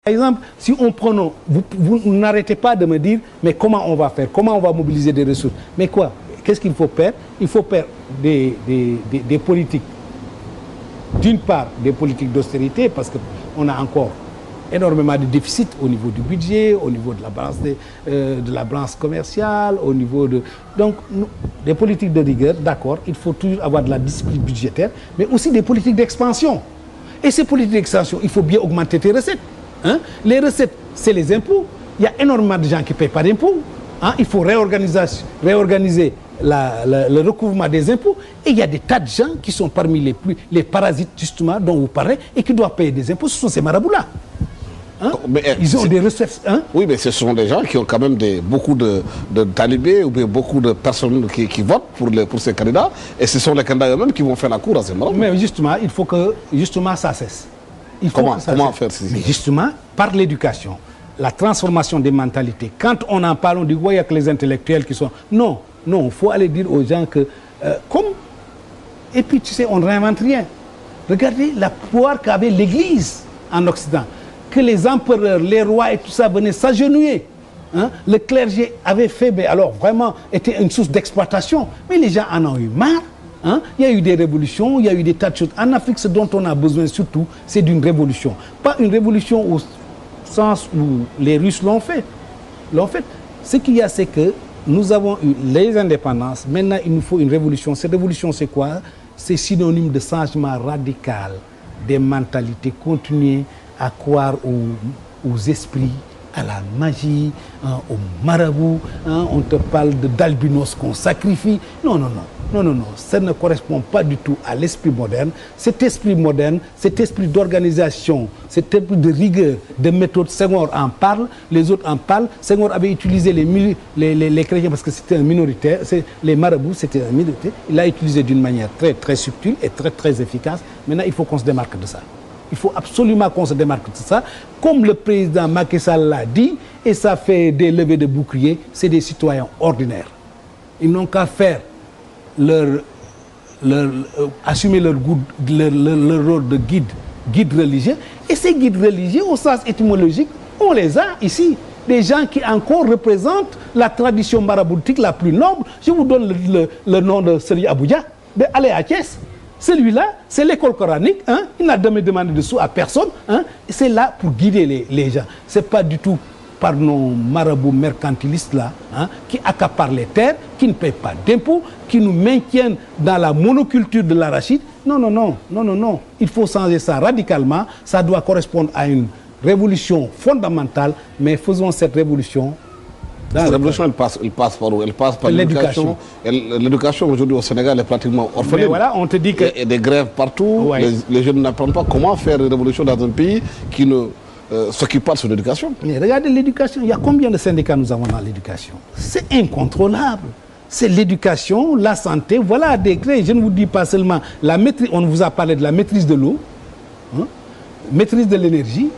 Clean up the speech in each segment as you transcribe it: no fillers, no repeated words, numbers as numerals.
Par exemple, si on prend, vous n'arrêtez pas de me dire, mais comment on va faire? Comment on va mobiliser des ressources? Mais quoi? Qu'est-ce qu'il faut faire? Il faut faire des politiques. D'une part, des politiques d'austérité, parce qu'on a encore énormément de déficits au niveau du budget, au niveau de la balance commerciale, au niveau de... Donc, des politiques de rigueur, d'accord, il faut toujours avoir de la discipline budgétaire, mais aussi des politiques d'expansion. Et ces politiques d'expansion, il faut bien augmenter tes recettes. Hein? Les recettes, c'est les impôts. Il y a énormément de gens qui ne payent pas d'impôts. Hein? Il faut réorganiser le recouvrement des impôts. Et il y a des tas de gens qui sont parmi les parasites, justement, dont vous parlez, et qui doivent payer des impôts. Ce sont ces marabouts-là. Hein? Ils ont des recettes. Hein? Oui, mais ce sont des gens qui ont quand même beaucoup de talibés ou bien beaucoup de personnes qui votent pour ces candidats. Et ce sont les candidats eux-mêmes qui vont faire la cour à ces marabouts. Mais justement, il faut que ça cesse. Comment faire ceci? Mais justement, par l'éducation, la transformation des mentalités. Quand on en parle, on dit, ouais, il y a que les intellectuels qui sont... Non, il faut aller dire aux gens que... Et puis, tu sais, on ne réinvente rien. Regardez la pouvoir qu'avait l'Église en Occident. Que les empereurs, les rois et tout ça venaient s'agenouiller. Hein? Le clergé avait fait, mais alors vraiment, était une source d'exploitation. Mais les gens en ont eu marre. Hein? Il y a eu des révolutions, il y a eu des tas de choses. En Afrique, ce dont on a besoin surtout, c'est d'une révolution. Pas une révolution au sens où les Russes l'ont fait. Ce qu'il y a, c'est que nous avons eu les indépendances. Maintenant, il nous faut une révolution. Cette révolution, c'est quoi? C'est synonyme de changement radical des mentalités. Continuer à croire aux esprits, à la magie, hein, aux marabouts. Hein, on te parle d'albinos qu'on sacrifie. Non. Ça ne correspond pas du tout à l'esprit moderne. Cet esprit moderne, cet esprit d'organisation, cet esprit de rigueur, de méthode, Senghor en parle, les autres en parlent. Senghor avait utilisé les chrétiens parce que c'était un minoritaire. Les marabouts, c'était un minoritaire. Il l'a utilisé d'une manière très, très subtile et très, très efficace. Maintenant, il faut qu'on se démarque de ça. Il faut absolument qu'on se démarque de ça. Comme le président Macky Sall l'a dit, et ça fait des levées de boucliers, c'est des citoyens ordinaires. Ils n'ont qu'à faire assumer leur rôle de guide religieux. Et ces guides religieux, au sens étymologique, on les a ici. Des gens qui encore représentent la tradition maraboutique la plus noble. Je vous donne le nom de Seri Aboudia. Allez à Thiès. Celui-là, c'est l'école coranique. Hein? Il n'a jamais demandé de sous à personne. Hein? C'est là pour guider les gens. Ce n'est pas du tout par nos marabouts mercantilistes-là, hein, qui accaparent les terres, qui ne payent pas d'impôts, qui nous maintiennent dans la monoculture de l'arachide. Non. Il faut changer ça radicalement. Ça doit correspondre à une révolution fondamentale, mais faisons cette révolution. Cette révolution, elle passe par où? Elle passe par l'éducation. L'éducation aujourd'hui au Sénégal est pratiquement orpheline. Mais voilà, on te dit que... Et des grèves partout. Ouais. Les jeunes n'apprennent pas comment faire une révolution dans un pays qui ne s'occupe pas de son éducation. Mais regardez l'éducation. Il y a combien de syndicats nous avons dans l'éducation? C'est incontrôlable. C'est l'éducation, la santé. Voilà des grèves. Je ne vous dis pas seulement la maîtrise. On vous a parlé de la maîtrise de l'eau, hein, maîtrise de l'énergie,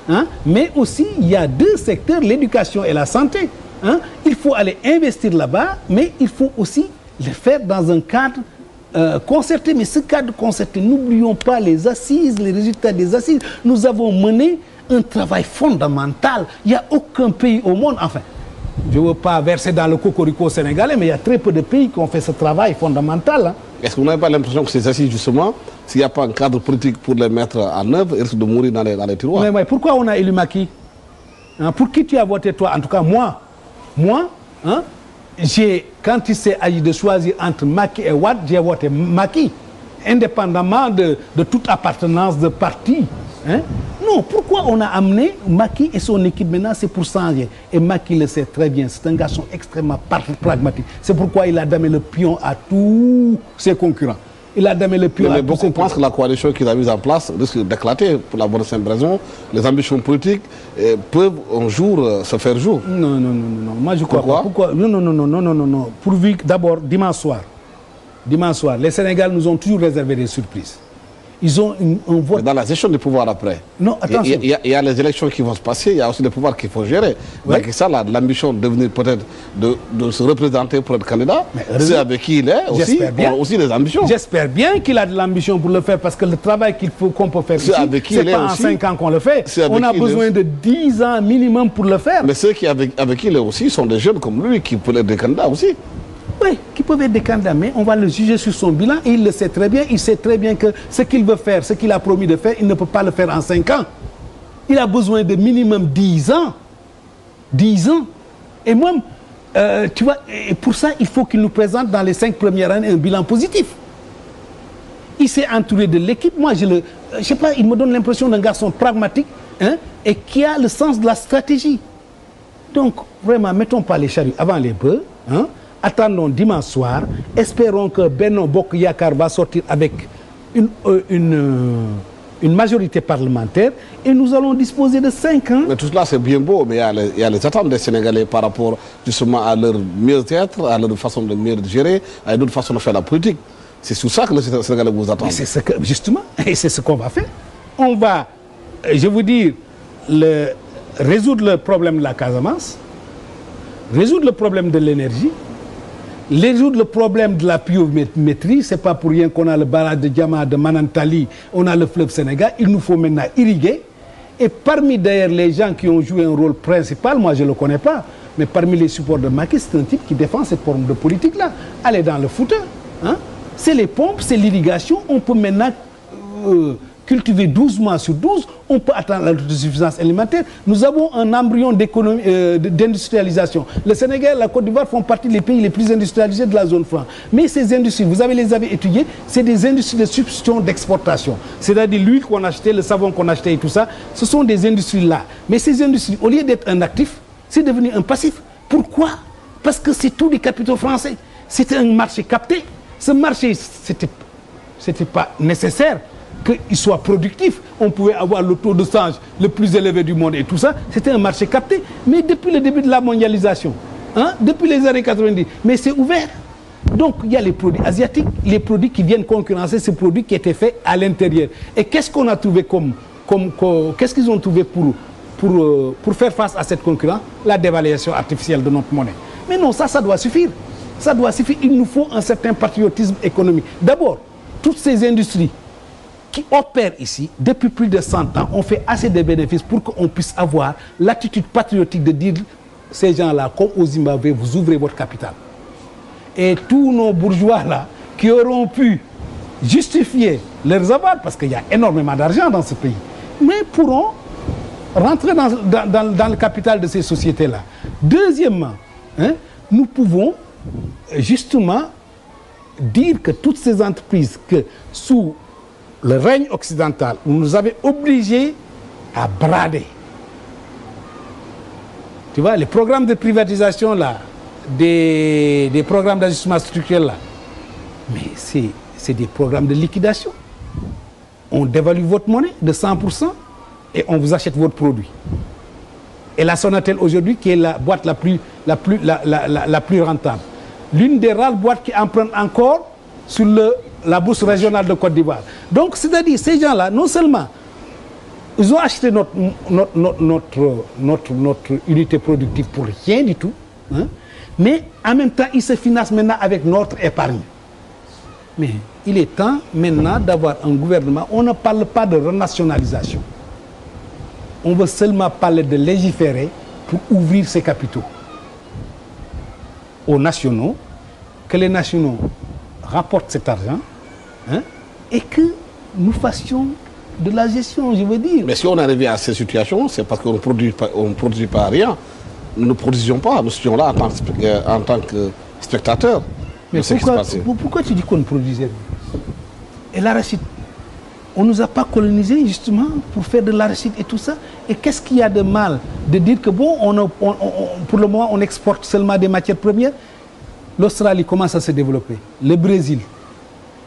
hein, mais aussi il y a deux secteurs, l'éducation et la santé. Hein? Il faut aller investir là-bas, mais il faut aussi le faire dans un cadre concerté. Mais ce cadre concerté, n'oublions pas les assises, les résultats des assises. Nous avons mené un travail fondamental. Il n'y a aucun pays au monde, enfin, je ne veux pas verser dans le cocorico sénégalais, mais il y a très peu de pays qui ont fait ce travail fondamental. Hein? Est-ce que vous n'avez pas l'impression que ces assises, justement, s'il n'y a pas un cadre politique pour les mettre en œuvre, ils risquent de mourir dans les tiroirs? Mais pourquoi on a élu Macky? Hein? Pour qui tu as voté, toi? En tout cas, moi, hein, quand il s'est agi de choisir entre Macky et Wade, j'ai voté Macky, indépendamment de toute appartenance de parti. Hein? Non, pourquoi on a amené Macky et son équipe maintenant? C'est pour changer. Et Macky le sait très bien, c'est un garçon extrêmement pragmatique. C'est pourquoi il a damé le pion à tous ses concurrents. Il a damé le pion à tous ses concurrents. Beaucoup pensent que la coalition qu'il a mise en place risque d'éclater pour la bonne et simple raison. Les ambitions politiques peuvent un jour se faire jour. Non. Moi, je crois pas. Pourquoi? Non. Pourvu d'abord, dimanche soir, les Sénégalais nous ont toujours réservé des surprises. Ils ont un vote. Mais dans la gestion du pouvoir après. Non, attention. Il y a les élections qui vont se passer, il y a aussi le pouvoir qu'il faut gérer. Oui. Macky Sall a l'ambition de devenir peut-être de se représenter pour être candidat. C'est avec qui il est aussi. On a aussi des ambitions. J'espère bien qu'il a de l'ambition pour le faire parce que le travail qu'on peut faire ici, c'est pas en 5 ans qu'on le fait. On a besoin de 10 ans minimum pour le faire. Mais ceux qui avec qui il est aussi sont des jeunes comme lui qui peuvent être des candidats aussi. Oui, qui peuvent être des candidats, mais on va le juger sur son bilan et il le sait très bien. Il sait très bien que ce qu'il veut faire, ce qu'il a promis de faire, il ne peut pas le faire en 5 ans. Il a besoin de minimum 10 ans. 10 ans. Et moi, tu vois, et pour ça, il faut qu'il nous présente dans les 5 premières années un bilan positif. Il s'est entouré de l'équipe. Moi, je sais pas, il me donne l'impression d'un garçon pragmatique, hein, et qui a le sens de la stratégie. Donc, vraiment, mettons pas les charrues avant les bœufs, hein. Attendons dimanche soir, espérons que Benno Bokk Yakaar va sortir avec une majorité parlementaire et nous allons disposer de 5 ans. Mais tout cela c'est bien beau, mais il y a les attentes des Sénégalais par rapport justement à leur mieux-être, à leur façon de mieux gérer, à une autre façon de faire la politique. C'est sur ça que les Sénégalais vous attendent. C'est ce que, justement, et c'est ce qu'on va faire. On va, je veux dire, résoudre le problème de la Casamance, résoudre le problème de l'énergie, résoudre le problème de la pluviométrie. C'est pas pour rien qu'on a le barrage de Diama, de Manantali, on a le fleuve Sénégal. Il nous faut maintenant irriguer. Et parmi d'ailleurs les gens qui ont joué un rôle principal, moi je le connais pas, mais parmi les supports de Macky, c'est un type qui défend cette forme de politique-là. Allez dans le Fouta, hein? C'est les pompes, c'est l'irrigation. On peut maintenant cultiver 12 mois sur 12, on peut atteindre l'autosuffisance alimentaire. Nous avons un embryon d'économie, d'industrialisation. Le Sénégal et la Côte d'Ivoire font partie des pays les plus industrialisés de la zone franc. Mais ces industries, vous les avez étudiées, c'est des industries de substitution d'exportation. C'est-à-dire l'huile qu'on achetait, le savon qu'on achetait et tout ça, ce sont des industries-là. Mais ces industries, au lieu d'être un actif, c'est devenu un passif. Pourquoi? Parce que c'est tous des capitaux français. C'était un marché capté. Ce marché, c'était pas nécessaire qu'il soit productif. On pouvait avoir le taux de change le plus élevé du monde et tout ça. C'était un marché capté. Mais depuis le début de la mondialisation, hein, depuis les années 90, mais c'est ouvert. Donc il y a les produits asiatiques, les produits qui viennent concurrencer ces produits qui étaient faits à l'intérieur. Et qu'est-ce qu'on a trouvé qu'est-ce qu'ils ont trouvé pour faire face à cette concurrence? La dévaluation artificielle de notre monnaie. Mais non, ça doit suffire. Ça doit suffire. Il nous faut un certain patriotisme économique. D'abord, toutes ces industries qui opèrent ici depuis plus de 100 ans ont fait assez de bénéfices pour qu'on puisse avoir l'attitude patriotique de dire ces gens-là, comme au Zimbabwe, vous ouvrez votre capital. Et tous nos bourgeois-là qui auront pu justifier leurs avoirs, parce qu'il y a énormément d'argent dans ce pays, mais pourront rentrer dans le capital de ces sociétés-là. Deuxièmement, hein, nous pouvons justement dire que toutes ces entreprises que sous le règne occidental, où nous avait obligés à brader. Tu vois, les programmes de privatisation là, des programmes d'ajustement structurel là, mais c'est des programmes de liquidation. On dévalue votre monnaie de 100% et on vous achète votre produit. Et la Sonatel aujourd'hui, qui est la boîte la plus rentable, l'une des rares boîtes qui empruntent encore sur la bourse régionale de Côte d'Ivoire. Donc, c'est-à-dire, ces gens-là, non seulement, ils ont acheté notre unité productive pour rien du tout, hein, mais en même temps, ils se financent maintenant avec notre épargne. Mais il est temps maintenant d'avoir un gouvernement. On ne parle pas de renationalisation. On veut seulement parler de légiférer pour ouvrir ses capitaux aux nationaux, que les nationaux rapportent cet argent, hein, et que nous fassions de la gestion, je veux dire. Mais si on est arrivé à ces situations, c'est parce qu'on ne produit pas rien. Nous ne produisions pas, nous étions là en tant que spectateurs. Mais pourquoi tu dis qu'on ne produisait rien? Et l'arachide, on ne nous a pas colonisés justement pour faire de l'arachide et tout ça. Et qu'est-ce qu'il y a de mal de dire que bon, pour le moment, on exporte seulement des matières premières? L'Australie commence à se développer, le Brésil,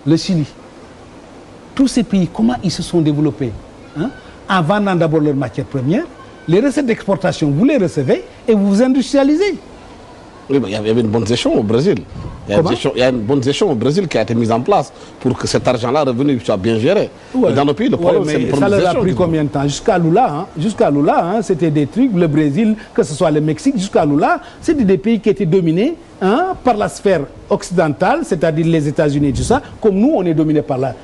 le Chili. Tous ces pays, comment ils se sont développés, hein, en vendant d'abord leurs matières premières. Les recettes d'exportation, vous les recevez et vous vous industrialisez. Oui, mais il y avait une bonne gestion au Brésil. Il y a une bonne gestion au Brésil qui a été mise en place pour que cet argent-là revenu soit bien géré. Ouais. Dans nos pays, le problème, c'est le problème de gestion. Ça leur a pris combien de temps? Jusqu'à Lula, c'était des trucs, le Brésil, que ce soit le Mexique, jusqu'à Lula, c'était des pays qui étaient dominés par la sphère occidentale, c'est-à-dire les États-Unis et tout ça, comme nous, on est dominés par la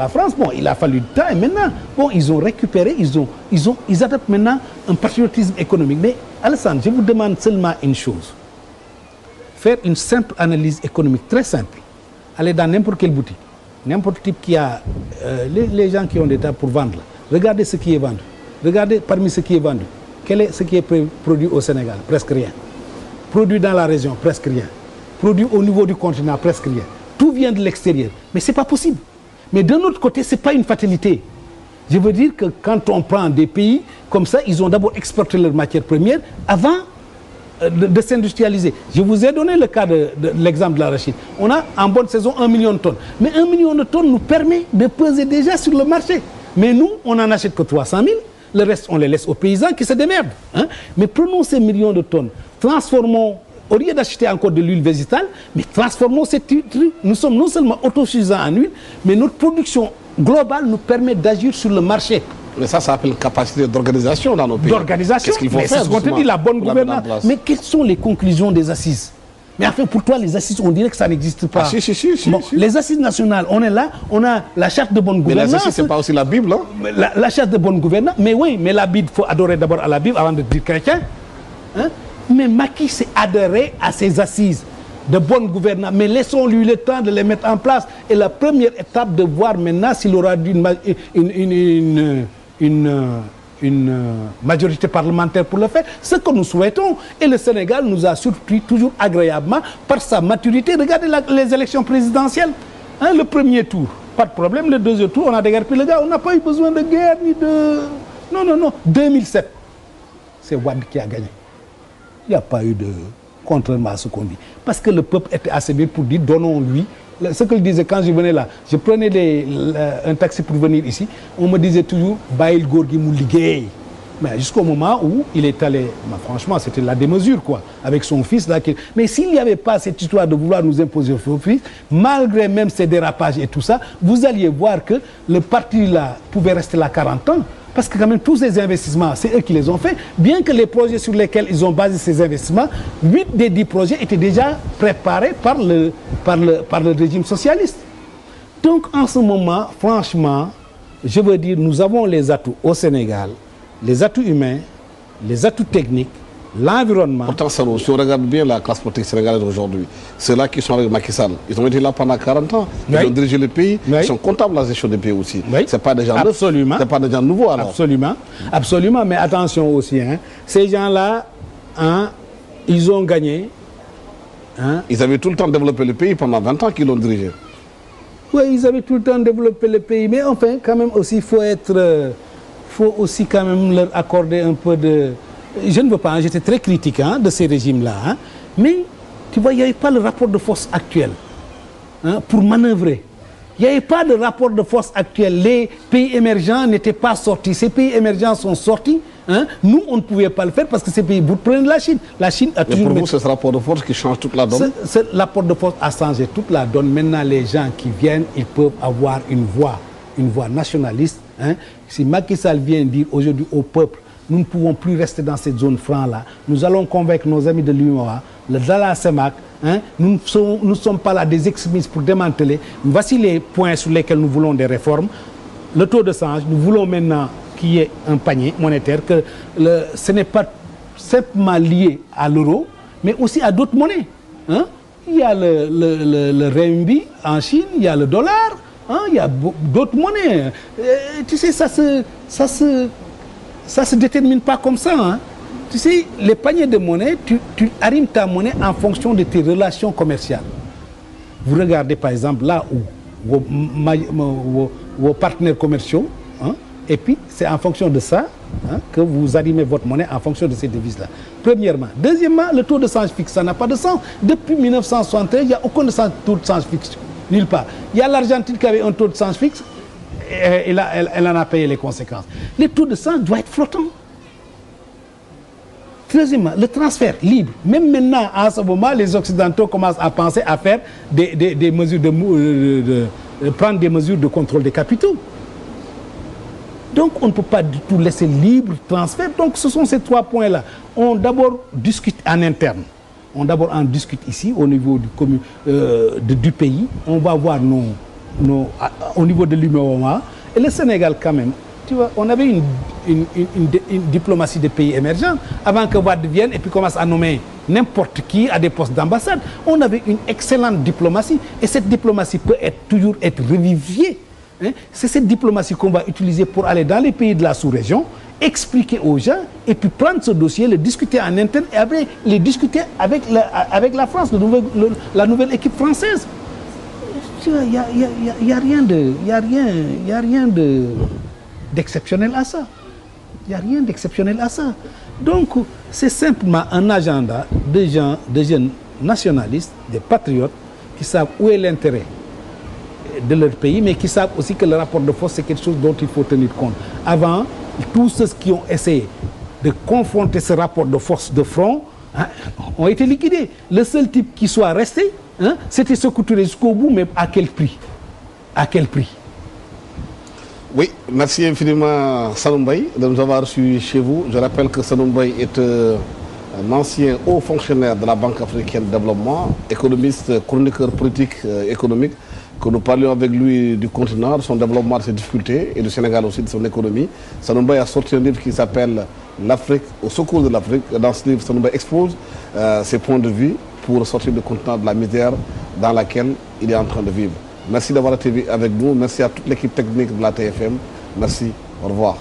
France. Bon, il a fallu du temps et maintenant, bon, ils ont récupéré, ils adoptent maintenant un patriotisme économique. Mais Alassane, je vous demande seulement une chose. Faire une simple analyse économique, très simple. Allez dans n'importe quelle boutique, n'importe type qui a les gens qui ont des tables pour vendre. Là. Regardez ce qui est vendu. Regardez parmi ce qui est vendu. Quel est ce qui est produit au Sénégal? Presque rien. Produit dans la région? Presque rien. Produit au niveau du continent? Presque rien. Tout vient de l'extérieur. Mais ce n'est pas possible. Mais d'un autre côté, ce n'est pas une fatalité. Je veux dire que quand on prend des pays comme ça, ils ont d'abord exporté leurs matières premières avant de s'industrialiser. Je vous ai donné le cas de l'exemple de l'arachide. On a en bonne saison 1 million de tonnes. Mais 1 million de tonnes nous permet de peser déjà sur le marché. Mais nous, on n'en achète que 300 000. Le reste, on les laisse aux paysans qui se démerdent. Hein? Mais prenons ces millions de tonnes, transformons, au lieu d'acheter encore de l'huile végétale, mais transformons ces trucs. Nous sommes non seulement autosuffisants en huile, mais notre production globale nous permet d'agir sur le marché. Mais ça s'appelle capacité d'organisation dans nos pays. D'organisation. Qu'est-ce qu'il faut faire? C'est ce qu'on te dit, la bonne gouvernance. Mais quelles sont les conclusions des assises? Mais enfin, pour toi, les assises, on dirait que ça n'existe pas. Ah, si. Bon, les assises nationales, on est là, on a la charte de bonne gouvernance. Mais les assises, c'est pas aussi la Bible, hein? La charte de bonne gouvernance, mais oui, mais la Bible, il faut adorer d'abord à la Bible avant de dire chrétien. Hein? Mais Macky s'est adhéré à ces assises de bonne gouvernance, mais laissons-lui le temps de les mettre en place. Et la première étape de voir maintenant s'il aura une majorité parlementaire pour le faire, ce que nous souhaitons. Et le Sénégal nous a surpris toujours agréablement par sa maturité. Regardez les élections présidentielles. Hein, le premier tour, pas de problème. Le deuxième tour, on a déguerpi le gars. On n'a pas eu besoin de guerre ni de... Non. 2007, c'est Wade qui a gagné. Il n'y a pas eu de... Contrairement à ce qu'on dit. Parce que le peuple était assez bien pour dire, donnons-lui. Ce que je disais quand je venais là, je prenais un taxi pour venir ici, on me disait toujours Baïl Gorgui Mouligay. Mais jusqu'au moment où il est allé, franchement, c'était la démesure, quoi, avec son fils là. Mais s'il n'y avait pas cette histoire de vouloir nous imposer son fils, malgré même ces dérapages et tout ça, vous alliez voir que le parti là pouvait rester là 40 ans. Parce que quand même, tous ces investissements, c'est eux qui les ont faits. Bien que les projets sur lesquels ils ont basé ces investissements, 8 des 10 projets étaient déjà préparés par le régime socialiste. Donc, en ce moment, franchement, je veux dire, nous avons les atouts au Sénégal, les atouts humains, les atouts techniques, l'environnement. Pourtant, si on regarde bien la classe politique sénégalaise aujourd'hui, ceux-là qui sont avec Macky Sall, ils ont été là pendant 40 ans, ils ont dirigé le pays, ils sont comptables de la gestion du pays aussi. Oui. Ce n'est pas des gens neufs, absolument. Ce n'est pas des gens nouveaux alors. Absolument, mais attention aussi, hein, ces gens-là, hein, ils ont gagné. Hein. Ils avaient tout le temps développé le pays pendant 20 ans qu'ils l'ont dirigé. Oui, ils avaient tout le temps développé le pays, mais enfin, quand même aussi, faut aussi quand même leur accorder un peu de... Je ne veux pas, j'étais très critique de ces régimes-là, hein, mais tu vois, il n'y avait pas le rapport de force actuel pour manœuvrer. Il n'y avait pas de rapport de force actuel. Les pays émergents n'étaient pas sortis. Ces pays émergents sont sortis. Hein. Nous, on ne pouvait pas le faire parce que ces pays, vous prenez la Chine. La Chine a toujours... Mais pour vous, c'est ce rapport de force qui change toute la donne? Ce rapport de force a changé toute la donne. Maintenant, les gens qui viennent, ils peuvent avoir une voix nationaliste. Hein. Si Macky Sall vient dire aujourd'hui au peuple, nous ne pouvons plus rester dans cette zone franc-là. Nous allons convaincre nos amis de l'UMOA, le Dala Semak. Hein, nous ne sommes pas là des extrémistes pour démanteler. Voici les points sur lesquels nous voulons des réformes. Le taux de change, nous voulons maintenant qu'il y ait un panier monétaire, que ce n'est pas simplement lié à l'euro, mais aussi à d'autres monnaies. Hein. Il y a le renminbi en Chine, il y a le dollar, hein, il y a d'autres monnaies. Tu sais, ça se détermine pas comme ça. Hein. Tu sais, les paniers de monnaie, tu arrimes ta monnaie en fonction de tes relations commerciales. Vous regardez par exemple là où vos partenaires commerciaux, hein, et puis c'est en fonction de ça que vous arrimez votre monnaie en fonction de ces devises-là. Premièrement. Deuxièmement, le taux de change fixe, ça n'a pas de sens. Depuis 1973, il n'y a aucun taux de change fixe, nulle part. Il y a l'Argentine qui avait un taux de change fixe, et elle en a payé les conséquences. Les taux de change doivent être flottants. Troisièmement, le transfert libre. Même maintenant, en ce moment, les Occidentaux commencent à penser à faire des mesures prendre des mesures de contrôle des capitaux. Donc, on ne peut pas du tout laisser libre transfert. Donc, ce sont ces 3 points-là. On d'abord discute en interne. On d'abord en discute ici, au niveau du pays. On va voir au niveau de l'UEMOA. Et le Sénégal, quand même, tu vois, on avait une diplomatie des pays émergents avant que Wade vienne et puis commence à nommer n'importe qui à des postes d'ambassade. On avait une excellente diplomatie et cette diplomatie peut toujours être revivifiée. Hein? C'est cette diplomatie qu'on va utiliser pour aller dans les pays de la sous-région, expliquer aux gens et puis prendre ce dossier, le discuter en interne et après les discuter avec la France, la nouvelle équipe française. Il y a rien d'exceptionnel à ça. Il n'y a rien d'exceptionnel à ça. Donc, c'est simplement un agenda de jeunes nationalistes, des patriotes, qui savent où est l'intérêt de leur pays, mais qui savent aussi que le rapport de force, c'est quelque chose dont il faut tenir compte. Avant, tous ceux qui ont essayé de confronter ce rapport de force de front ont été liquidés. Le seul type qui soit resté, c'était Sékou Touré jusqu'au bout, mais à quel prix? À quel prix? Oui, merci infiniment Saloum Mbaye de nous avoir reçus chez vous. Je rappelle que Saloum Mbaye est un ancien haut fonctionnaire de la Banque africaine de développement, économiste, chroniqueur politique économique, que nous parlions avec lui du continent, de son développement, de ses difficultés, et du Sénégal aussi, de son économie. Saloum Mbaye a sorti un livre qui s'appelle L'Afrique au secours de l'Afrique. Dans ce livre, Saloum Mbaye expose ses points de vue pour sortir du continent de la misère dans laquelle il est en train de vivre. Merci d'avoir été avec nous. Merci à toute l'équipe technique de la TFM. Merci. Au revoir.